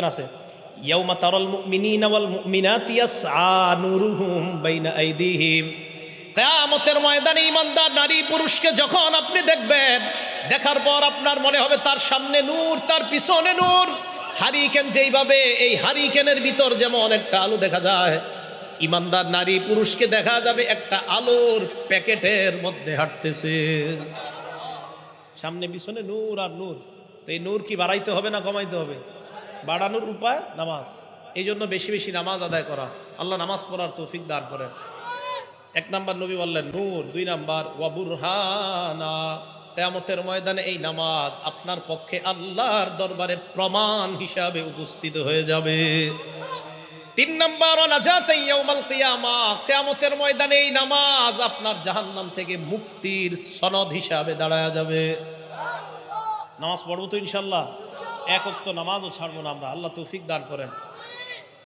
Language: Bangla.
আছে ইয়াউমা তারাল মুমিনিনা ওয়াল মুমিনাতি ইয়াসআ নূরুহুম বাইনা আইদিহিম। কিয়ামতের ময়দানে ঈমানদার নারী পুরুষকে যখন আপনি দেখবেন, দেখার পর আপনার মনে হবে তার সামনে নূর, তার পিছনে নূর। হারিকেন যেইভাবে, এই হারিকেনের ভিতর যেমন একটা আলো দেখা যায়, ঈমানদার নারী পুরুষকে দেখা যাবে একটা আলোর প্যাকেটের মধ্যে হাঁটতেছে, সামনে পিছনে নূর আর নূর। তো এই নূর কি বাড়াইতে হবে না কমাইতে হবে? বাড়ানোর উপায় নামাজ। এই জন্য বেশি বেশি নামাজ আদায় করা। আল্লাহ নামাজ পড়ার তৌফিক দান করেন। 1 নাম্বার নবী বললেন নূর, 2 নাম্বার ওয়া বুরহানা। কিয়ামতের ময়দানে এই নামাজ আপনার পক্ষে আল্লাহর দরবারে প্রমাণ হিসাবে উপস্থিত হয়ে যাবে। 3 নাম্বার নাজাত ইয়াউমাল কিয়ামা। কিয়ামতের ময়দানে এই নামাজ আপনার জাহান্নাম থেকে মুক্তির সনদ হিসাবে দাঁড়ায়া যাবে। নামাজ পড়বো তো ইনশাআল্লাহ। 1 ওয়াক্ত নামাজও ছাড়বো না আমরা। আল্লাহ তৌফিক দান করেন।